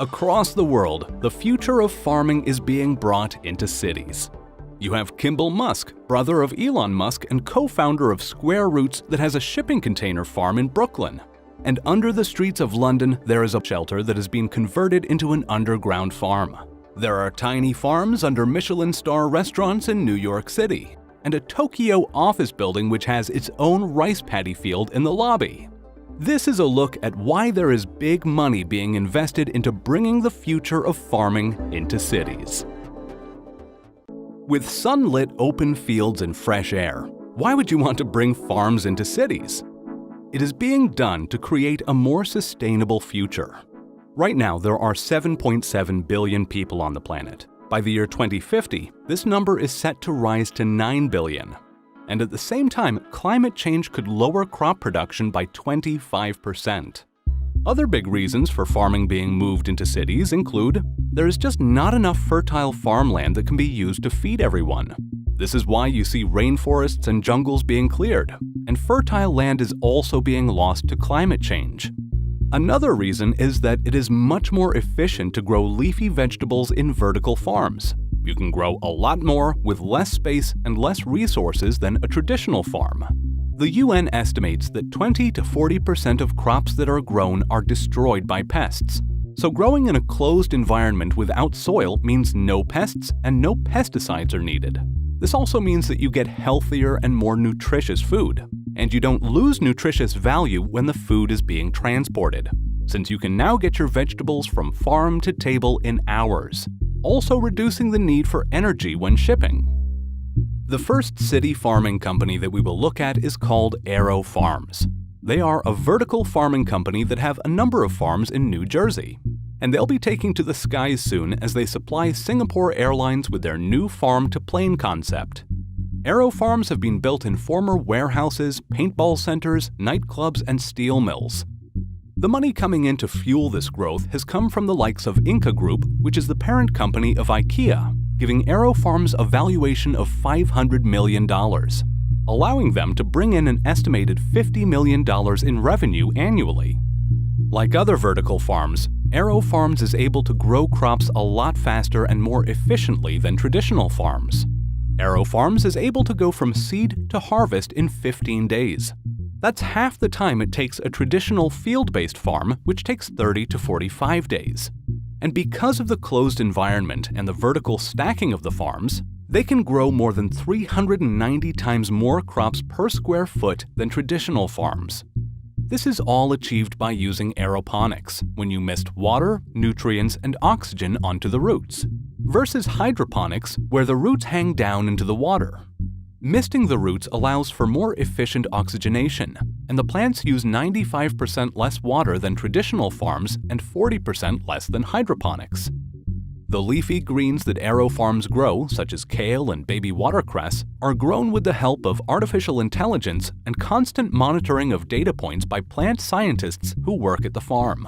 Across the world, the future of farming is being brought into cities. You have Kimbal Musk, brother of Elon Musk and co-founder of Square Roots that has a shipping container farm in Brooklyn. And under the streets of London, there is a shelter that has been converted into an underground farm. There are tiny farms under Michelin star restaurants in New York City, and a Tokyo office building which has its own rice paddy field in the lobby. This is a look at why there is big money being invested into bringing the future of farming into cities. With sunlit open fields and fresh air, why would you want to bring farms into cities? It is being done to create a more sustainable future. Right now, there are 7.7 billion people on the planet. By the year 2050, this number is set to rise to 9 billion. And at the same time, climate change could lower crop production by 25%. Other big reasons for farming being moved into cities include there is just not enough fertile farmland that can be used to feed everyone. This is why you see rainforests and jungles being cleared, and fertile land is also being lost to climate change. Another reason is that it is much more efficient to grow leafy vegetables in vertical farms. You can grow a lot more with less space and less resources than a traditional farm. The UN estimates that 20 to 40% of crops that are grown are destroyed by pests. So growing in a closed environment without soil means no pests and no pesticides are needed. This also means that you get healthier and more nutritious food, and you don't lose nutritious value when the food is being transported, since you can now get your vegetables from farm to table in hours, also reducing the need for energy when shipping. The first city farming company that we will look at is called AeroFarms. They are a vertical farming company that have a number of farms in New Jersey, and they'll be taking to the skies soon as they supply Singapore Airlines with their new farm-to-plane concept. AeroFarms have been built in former warehouses, paintball centers, nightclubs, and steel mills. The money coming in to fuel this growth has come from the likes of Inca Group, which is the parent company of IKEA, giving AeroFarms a valuation of $500 million, allowing them to bring in an estimated $50 million in revenue annually. Like other vertical farms, AeroFarms is able to grow crops a lot faster and more efficiently than traditional farms. AeroFarms is able to go from seed to harvest in 15 days. That's half the time it takes a traditional field-based farm, which takes 30 to 45 days. And because of the closed environment and the vertical stacking of the farms, they can grow more than 390 times more crops per square foot than traditional farms. This is all achieved by using aeroponics, when you mist water, nutrients, and oxygen onto the roots, versus hydroponics, where the roots hang down into the water. Misting the roots allows for more efficient oxygenation, and the plants use 95% less water than traditional farms and 40% less than hydroponics. The leafy greens that AeroFarms grow, such as kale and baby watercress, are grown with the help of artificial intelligence and constant monitoring of data points by plant scientists who work at the farm.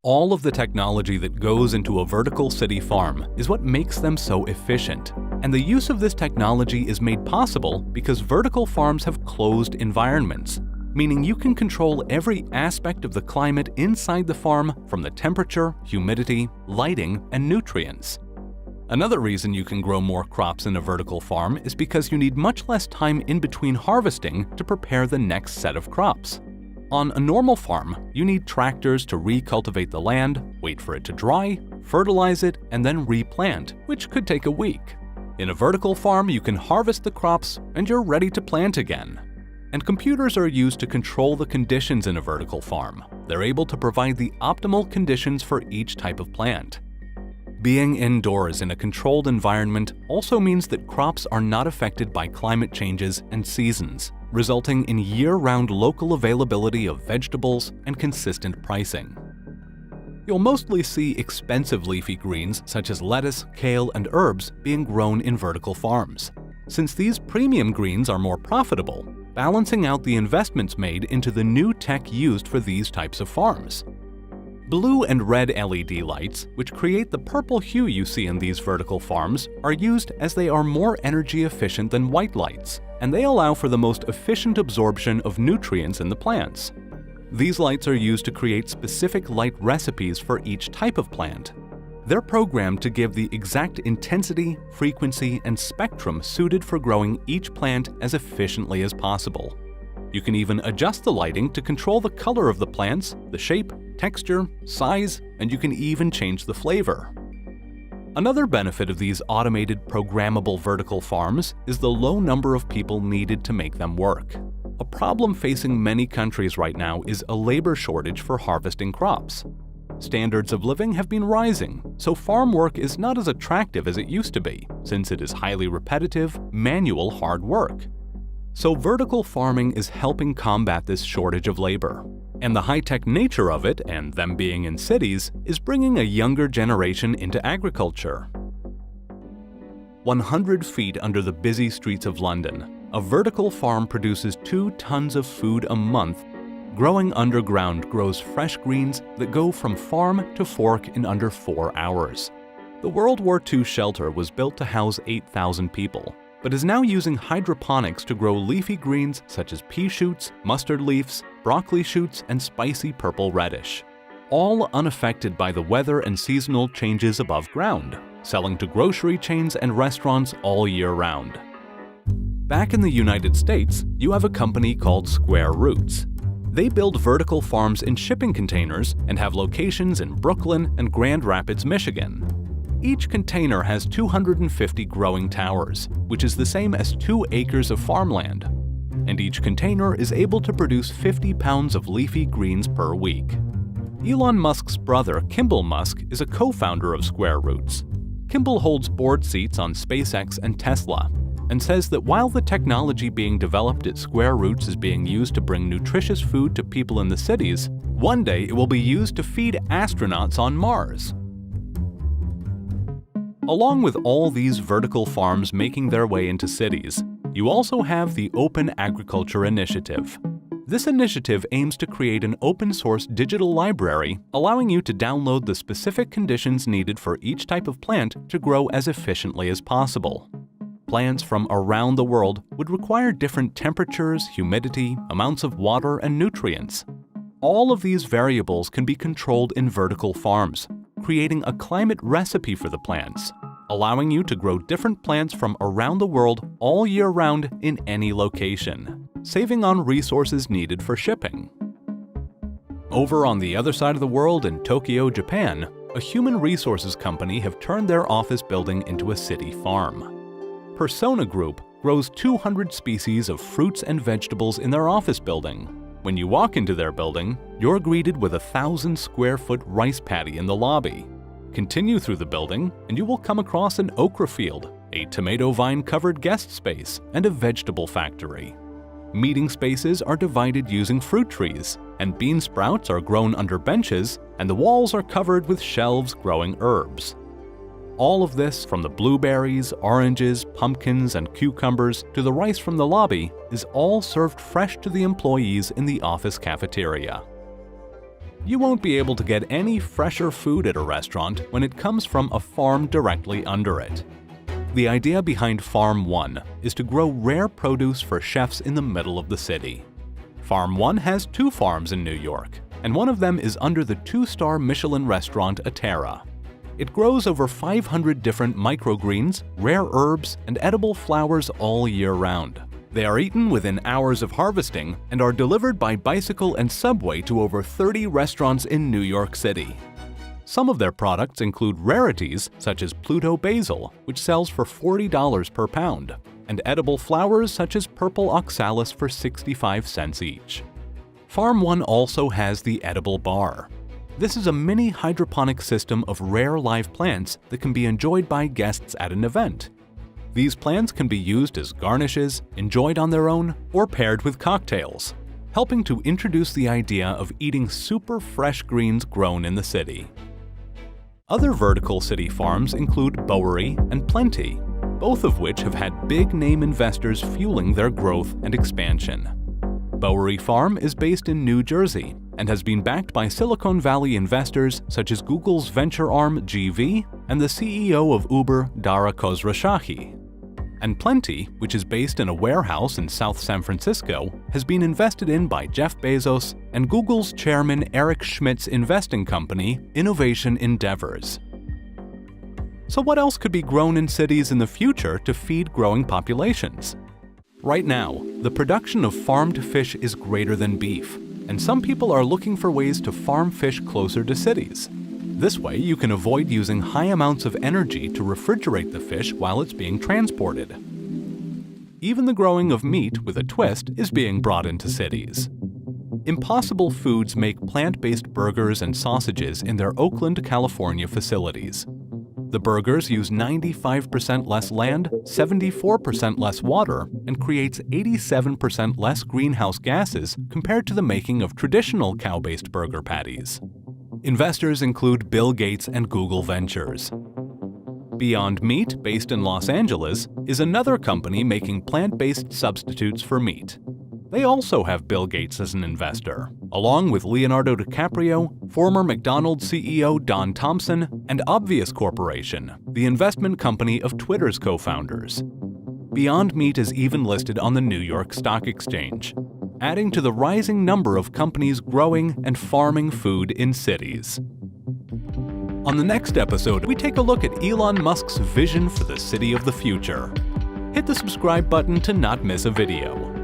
All of the technology that goes into a vertical city farm is what makes them so efficient, and the use of this technology is made possible because vertical farms have closed environments, meaning you can control every aspect of the climate inside the farm, from the temperature, humidity, lighting, and nutrients. Another reason you can grow more crops in a vertical farm is because you need much less time in between harvesting to prepare the next set of crops. On a normal farm, you need tractors to recultivate the land, wait for it to dry, fertilize it, and then replant, which could take a week. In a vertical farm, you can harvest the crops and you're ready to plant again. And computers are used to control the conditions in a vertical farm. They're able to provide the optimal conditions for each type of plant. Being indoors in a controlled environment also means that crops are not affected by climate changes and seasons, resulting in year-round local availability of vegetables and consistent pricing. You'll mostly see expensive leafy greens such as lettuce, kale, and herbs being grown in vertical farms, since these premium greens are more profitable, balancing out the investments made into the new tech used for these types of farms. Blue and red LED lights, which create the purple hue you see in these vertical farms, are used as they are more energy efficient than white lights, and they allow for the most efficient absorption of nutrients in the plants. These lights are used to create specific light recipes for each type of plant. They're programmed to give the exact intensity, frequency, and spectrum suited for growing each plant as efficiently as possible. You can even adjust the lighting to control the color of the plants, the shape, texture, size, and you can even change the flavor. Another benefit of these automated programmable vertical farms is the low number of people needed to make them work. A problem facing many countries right now is a labor shortage for harvesting crops. Standards of living have been rising, so farm work is not as attractive as it used to be, since it is highly repetitive, manual hard work. So vertical farming is helping combat this shortage of labor. And the high-tech nature of it, and them being in cities, is bringing a younger generation into agriculture. 100 feet under the busy streets of London, a vertical farm produces 2 tons of food a month. Growing underground grows fresh greens that go from farm to fork in under 4 hours. The World War II shelter was built to house 8,000 people, but is now using hydroponics to grow leafy greens such as pea shoots, mustard leaves, broccoli shoots, and spicy purple radish, all unaffected by the weather and seasonal changes above ground, selling to grocery chains and restaurants all year round. Back in the United States, you have a company called Square Roots. They build vertical farms in shipping containers and have locations in Brooklyn and Grand Rapids, Michigan. Each container has 250 growing towers, which is the same as 2 acres of farmland. And each container is able to produce 50 pounds of leafy greens per week. Elon Musk's brother, Kimbal Musk, is a co-founder of Square Roots. Kimbal holds board seats on SpaceX and Tesla, and says that while the technology being developed at Square Roots is being used to bring nutritious food to people in the cities, one day it will be used to feed astronauts on Mars. Along with all these vertical farms making their way into cities, you also have the Open Agriculture Initiative. This initiative aims to create an open-source digital library allowing you to download the specific conditions needed for each type of plant to grow as efficiently as possible. Plants from around the world would require different temperatures, humidity, amounts of water, and nutrients. All of these variables can be controlled in vertical farms, creating a climate recipe for the plants, allowing you to grow different plants from around the world all year round in any location, saving on resources needed for shipping. Over on the other side of the world in Tokyo, Japan, a human resources company have turned their office building into a city farm. Persona Group grows 200 species of fruits and vegetables in their office building. When you walk into their building, you're greeted with a 1,000-square-foot rice paddy in the lobby. Continue through the building, and you will come across an okra field, a tomato vine-covered guest space, and a vegetable factory. Meeting spaces are divided using fruit trees, and bean sprouts are grown under benches, and the walls are covered with shelves growing herbs. All of this, from the blueberries, oranges, pumpkins, and cucumbers to the rice from the lobby, is all served fresh to the employees in the office cafeteria. You won't be able to get any fresher food at a restaurant when it comes from a farm directly under it. The idea behind Farm 1 is to grow rare produce for chefs in the middle of the city. Farm 1 has 2 farms in New York, and one of them is under the 2-star Michelin restaurant Atera. It grows over 500 different microgreens, rare herbs, and edible flowers all year round. They are eaten within hours of harvesting and are delivered by bicycle and subway to over 30 restaurants in New York City. Some of their products include rarities such as Pluto basil, which sells for $40 per pound, and edible flowers such as purple oxalis for 65 cents each. Farm 1 also has the edible bar. This is a mini hydroponic system of rare live plants that can be enjoyed by guests at an event. These plants can be used as garnishes, enjoyed on their own, or paired with cocktails, helping to introduce the idea of eating super fresh greens grown in the city. Other vertical city farms include Bowery and Plenty, both of which have had big-name investors fueling their growth and expansion. Bowery Farm is based in New Jersey and has been backed by Silicon Valley investors such as Google's venture arm GV and the CEO of Uber, Dara Khosrowshahi. And Plenty, which is based in a warehouse in South San Francisco, has been invested in by Jeff Bezos and Google's chairman Eric Schmidt's investing company, Innovation Endeavors. So what else could be grown in cities in the future to feed growing populations? Right now, the production of farmed fish is greater than beef, and some people are looking for ways to farm fish closer to cities. This way, you can avoid using high amounts of energy to refrigerate the fish while it's being transported. Even the growing of meat with a twist is being brought into cities. Impossible Foods make plant-based burgers and sausages in their Oakland, California facilities. The burgers use 95% less land, 74% less water, and creates 87% less greenhouse gases compared to the making of traditional cow-based burger patties. Investors include Bill Gates and Google Ventures. Beyond Meat, based in Los Angeles, is another company making plant-based substitutes for meat. They also have Bill Gates as an investor, along with Leonardo DiCaprio, former McDonald's CEO Don Thompson, and Obvious Corporation, the investment company of Twitter's co-founders. Beyond Meat is even listed on the New York Stock Exchange, adding to the rising number of companies growing and farming food in cities. On the next episode, we take a look at Elon Musk's vision for the city of the future. Hit the subscribe button to not miss a video.